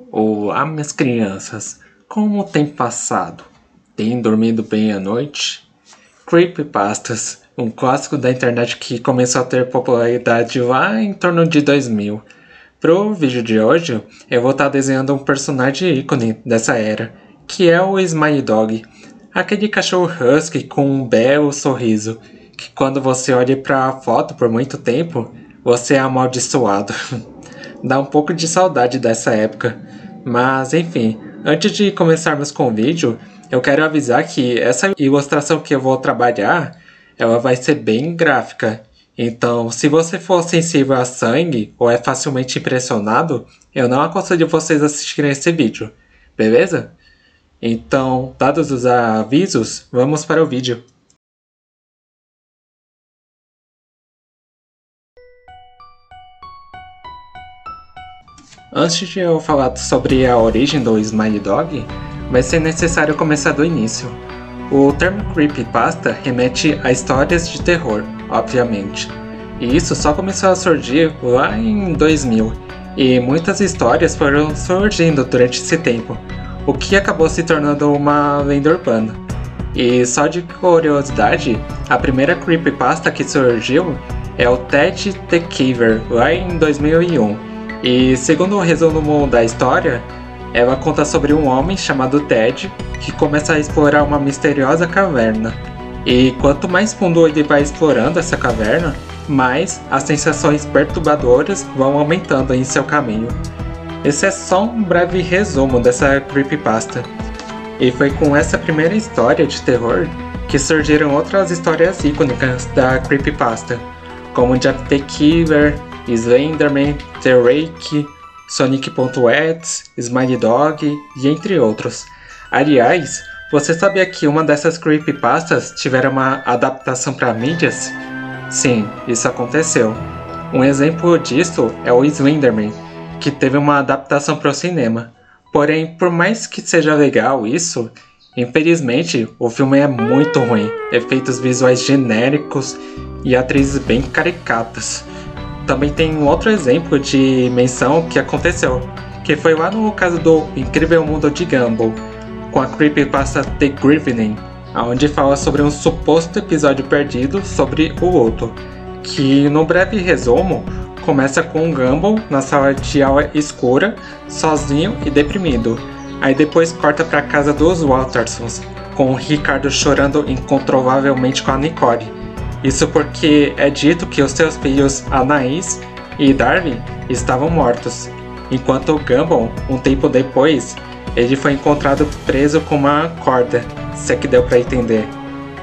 Olá, minhas crianças, como tem passado? Tem dormido bem à noite? Creepypastas, um clássico da internet que começou a ter popularidade lá em torno de 2000. Pro vídeo de hoje, eu vou estar desenhando um personagem ícone dessa era, que é o Smiley Dog, aquele cachorro husky com um belo sorriso, que quando você olha para a foto por muito tempo, você é amaldiçoado. Dá um pouco de saudade dessa época. Mas enfim, antes de começarmos com o vídeo, eu quero avisar que essa ilustração que eu vou trabalhar, ela vai ser bem gráfica. Então, se você for sensível a sangue ou é facilmente impressionado, eu não aconselho vocês assistirem esse vídeo, beleza? Então, dados os avisos, vamos para o vídeo. Antes de eu falar sobre a origem do Smiley Dog, vai ser necessário começar do início. O termo creepypasta remete a histórias de terror, obviamente, e isso só começou a surgir lá em 2000, e muitas histórias foram surgindo durante esse tempo, o que acabou se tornando uma lenda urbana. E só de curiosidade, a primeira creepypasta que surgiu é o Ted the Caver, lá em 2001. E segundo o resumo da história, ela conta sobre um homem chamado Ted que começa a explorar uma misteriosa caverna. E quanto mais fundo ele vai explorando essa caverna, mais as sensações perturbadoras vão aumentando em seu caminho. Esse é só um breve resumo dessa creepypasta. E foi com essa primeira história de terror que surgiram outras histórias icônicas da creepypasta, como Jack the Killer, Slenderman, The Rake, Sonic.exe, Smiley Dog e entre outros. Aliás, você sabia que uma dessas creepypastas tiveram uma adaptação para mídias? Sim, isso aconteceu. Um exemplo disso é o Slenderman, que teve uma adaptação para o cinema. Porém, por mais que seja legal isso, infelizmente o filme é muito ruim, efeitos visuais genéricos e atrizes bem caricatas. Também tem um outro exemplo de menção que aconteceu, que foi lá no caso do Incrível Mundo de Gumball, com a creepypasta The Grieving, onde fala sobre um suposto episódio perdido sobre o luto, que no breve resumo começa com o Gumball na sala de aula escura, sozinho e deprimido. Aí depois corta para a casa dos Wattersons, com o Ricardo chorando incontrolavelmente com a Nicole. Isso porque é dito que os seus filhos Anaís e Darwin estavam mortos, enquanto o Gumball, um tempo depois, ele foi encontrado preso com uma corda, se é que deu para entender.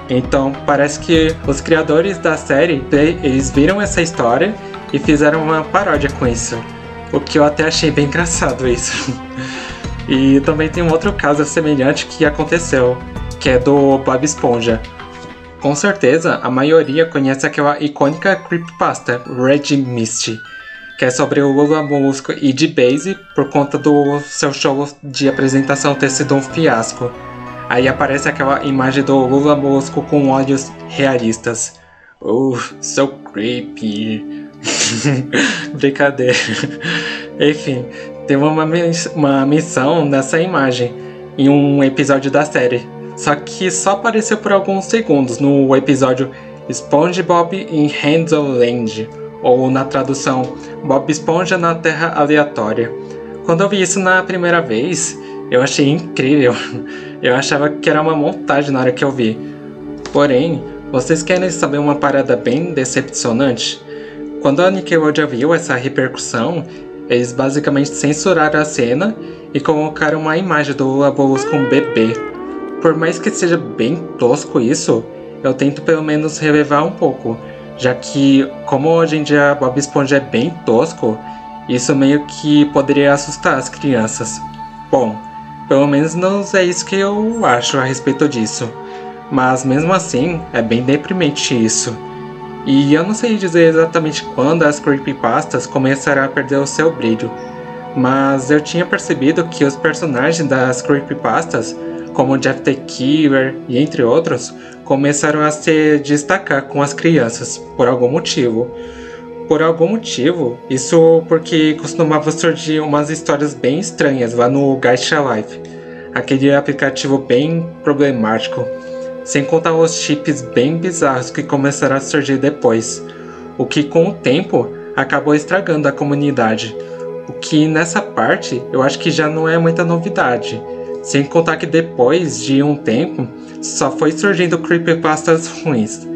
Então parece que os criadores da série, eles viram essa história e fizeram uma paródia com isso, o que eu até achei bem engraçado isso. E também tem um outro caso semelhante que aconteceu, que é do Bob Esponja. Com certeza, a maioria conhece aquela icônica creepypasta Red Mist, que é sobre o Lula Molusco e de Base por conta do seu show de apresentação ter sido um fiasco. Aí aparece aquela imagem do Lula Molusco com olhos realistas. So creepy. Brincadeira. Enfim, tem uma missão nessa imagem em um episódio da série. Só que só apareceu por alguns segundos no episódio SpongeBob in Land, ou na tradução Bob Esponja na Terra Aleatória. Quando eu vi isso na primeira vez, eu achei incrível. Eu achava que era uma montagem na hora que eu vi. Porém, vocês querem saber uma parada bem decepcionante? Quando a Nickelodeon viu essa repercussão, eles basicamente censuraram a cena e colocaram uma imagem do Lula Molusco com bebê. Por mais que seja bem tosco isso, eu tento pelo menos relevar um pouco, já que, como hoje em dia Bob Esponja é bem tosco, isso meio que poderia assustar as crianças. Bom, pelo menos não é isso que eu acho a respeito disso, mas mesmo assim é bem deprimente isso. E eu não sei dizer exatamente quando as creepypastas começaram a perder o seu brilho, mas eu tinha percebido que os personagens das creepypastas, como Jeff the Killer e entre outros, começaram a se destacar com as crianças, por algum motivo. Por algum motivo, isso porque costumava surgir umas histórias bem estranhas lá no Gacha Life, aquele aplicativo bem problemático, sem contar os chips bem bizarros que começaram a surgir depois, o que com o tempo acabou estragando a comunidade, o que nessa parte eu acho que já não é muita novidade, sem contar que depois de um tempo só foi surgindo creepypastas ruins.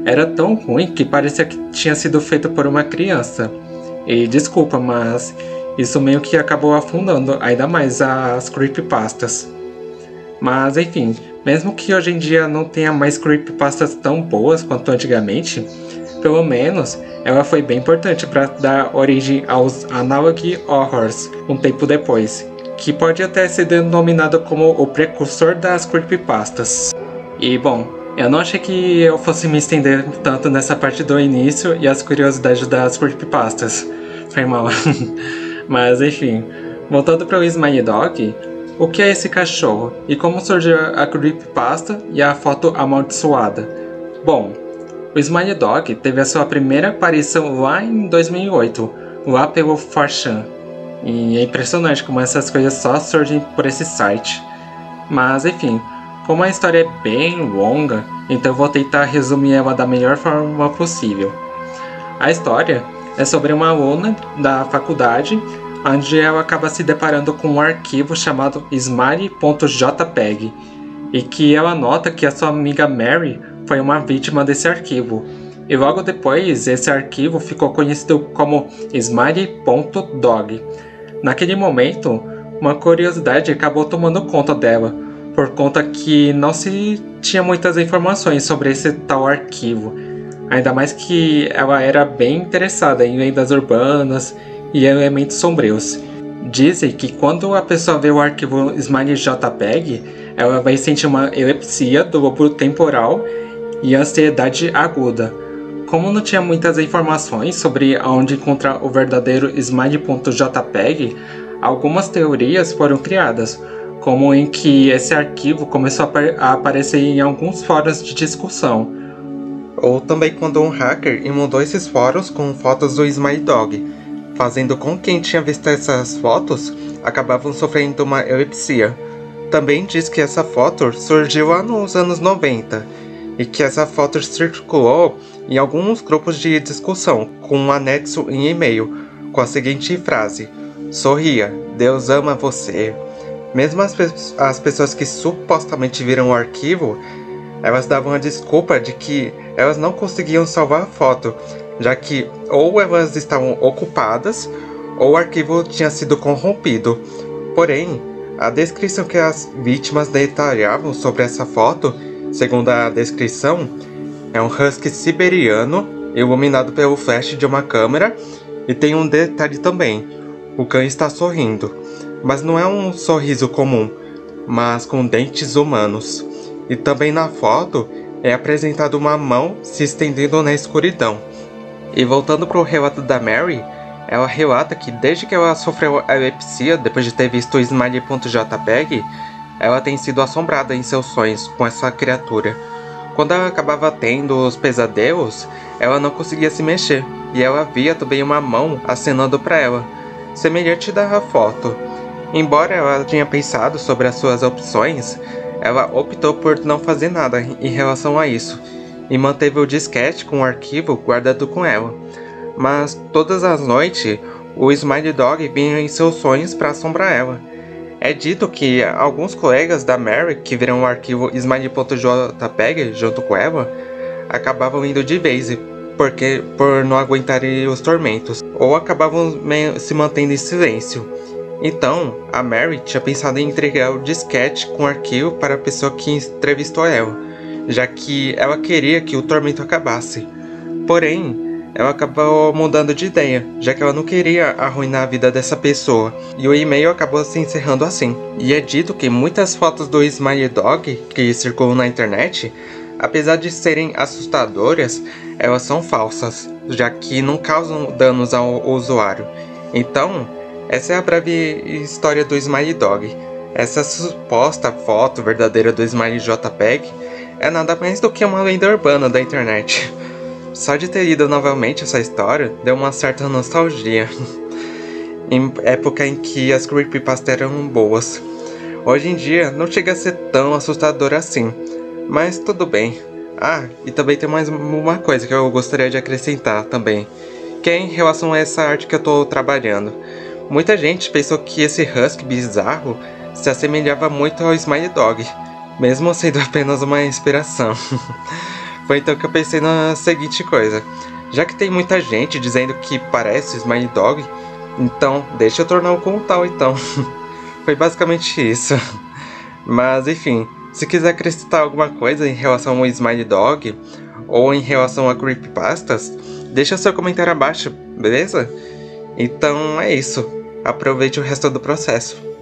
Era tão ruim que parecia que tinha sido feito por uma criança. E desculpa, mas isso meio que acabou afundando ainda mais as creepypastas. Mas enfim, mesmo que hoje em dia não tenha mais creepypastas tão boas quanto antigamente, pelo menos ela foi bem importante para dar origem aos analog horrors um tempo depois, que pode até ser denominado como o precursor das creepypastas. E bom, eu não achei que eu fosse me estender tanto nessa parte do início e as curiosidades das creepypastas. Foi mal. Mas enfim, voltando para o Smiley Dog, o que é esse cachorro e como surgiu a creepypasta e a foto amaldiçoada? Bom, o Smiley Dog teve a sua primeira aparição lá em 2008, lá pelo 4chan. E é impressionante como essas coisas só surgem por esse site. Mas enfim, como a história é bem longa, então eu vou tentar resumir ela da melhor forma possível. A história é sobre uma aluna da faculdade, onde ela acaba se deparando com um arquivo chamado smiley.jpg, e que ela nota que a sua amiga Mary foi uma vítima desse arquivo. E logo depois, esse arquivo ficou conhecido como smiley.dog. Naquele momento, uma curiosidade acabou tomando conta dela, por conta que não se tinha muitas informações sobre esse tal arquivo, ainda mais que ela era bem interessada em lendas urbanas e elementos sombrios. Dizem que quando a pessoa vê o arquivo smiley.jpg, ela vai sentir uma epilepsia do lobo temporal e ansiedade aguda. Como não tinha muitas informações sobre onde encontrar o verdadeiro smiley.jpg, algumas teorias foram criadas, como em que esse arquivo começou a aparecer em alguns fóruns de discussão. Ou também quando um hacker inundou esses fóruns com fotos do Smiley Dog, fazendo com que quem tinha visto essas fotos acabavam sofrendo uma epilepsia. Também diz que essa foto surgiu lá nos anos 90, e que essa foto circulou em alguns grupos de discussão, com um anexo em e-mail, com a seguinte frase: "Sorria, Deus ama você". Mesmo as pessoas que supostamente viram o arquivo, elas davam a desculpa de que elas não conseguiam salvar a foto, já que ou elas estavam ocupadas, ou o arquivo tinha sido corrompido. Porém, a descrição que as vítimas detalhavam sobre essa foto, segundo a descrição, é um husky siberiano iluminado pelo flash de uma câmera, e tem um detalhe também: o cão está sorrindo. Mas não é um sorriso comum, mas com dentes humanos. E também na foto é apresentada uma mão se estendendo na escuridão. E voltando para o relato da Mary, ela relata que desde que ela sofreu a epilepsia depois de ter visto o smiley.jpg, ela tem sido assombrada em seus sonhos com essa criatura. Quando ela acabava tendo os pesadelos, ela não conseguia se mexer, e ela via também uma mão acenando para ela, semelhante da foto. Embora ela tenha pensado sobre as suas opções, ela optou por não fazer nada em relação a isso, e manteve o disquete com o arquivo guardado com ela. Mas todas as noites, o Smiley Dog vinha em seus sonhos para assombrar ela. É dito que alguns colegas da Mary que viram o arquivo smiley.jpg junto com ela, acabavam indo de vez, por não aguentarem os tormentos, ou acabavam se mantendo em silêncio. Então, a Mary tinha pensado em entregar o disquete com o arquivo para a pessoa que entrevistou ela, já que ela queria que o tormento acabasse. Porém, ela acabou mudando de ideia, já que ela não queria arruinar a vida dessa pessoa, e o e-mail acabou se encerrando assim. E é dito que muitas fotos do Smiley Dog que circulam na internet, apesar de serem assustadoras, elas são falsas, já que não causam danos ao usuário. Então, essa é a breve história do Smiley Dog. Essa suposta foto verdadeira do Smiley.jpg é nada mais do que uma lenda urbana da internet. Só de ter lido novamente essa história deu uma certa nostalgia. Em época em que as creepypastas eram boas. Hoje em dia não chega a ser tão assustador assim, mas tudo bem. Ah, e também tem mais uma coisa que eu gostaria de acrescentar também, que é em relação a essa arte que eu tô trabalhando. Muita gente pensou que esse husky bizarro se assemelhava muito ao Smiley Dog, mesmo sendo apenas uma inspiração. Foi então que eu pensei na seguinte coisa: já que tem muita gente dizendo que parece o Smiley Dog, então deixa eu tornar como tal então. Foi basicamente isso. Mas enfim, se quiser acrescentar alguma coisa em relação ao Smiley Dog ou em relação a creepypastas, deixa seu comentário abaixo, beleza? Então é isso. Aproveite o resto do processo.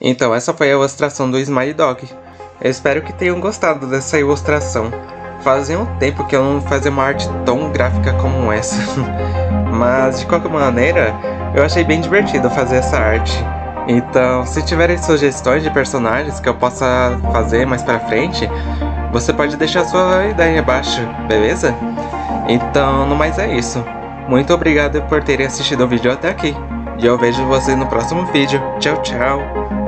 Então essa foi a ilustração do Smiley Dog. Eu espero que tenham gostado dessa ilustração. Fazia um tempo que eu não fazia uma arte tão gráfica como essa. Mas de qualquer maneira, eu achei bem divertido fazer essa arte. Então, se tiverem sugestões de personagens que eu possa fazer mais pra frente, você pode deixar sua ideia aí abaixo, beleza? Então, no mais é isso. Muito obrigado por terem assistido o vídeo até aqui. E eu vejo você no próximo vídeo. Tchau, tchau!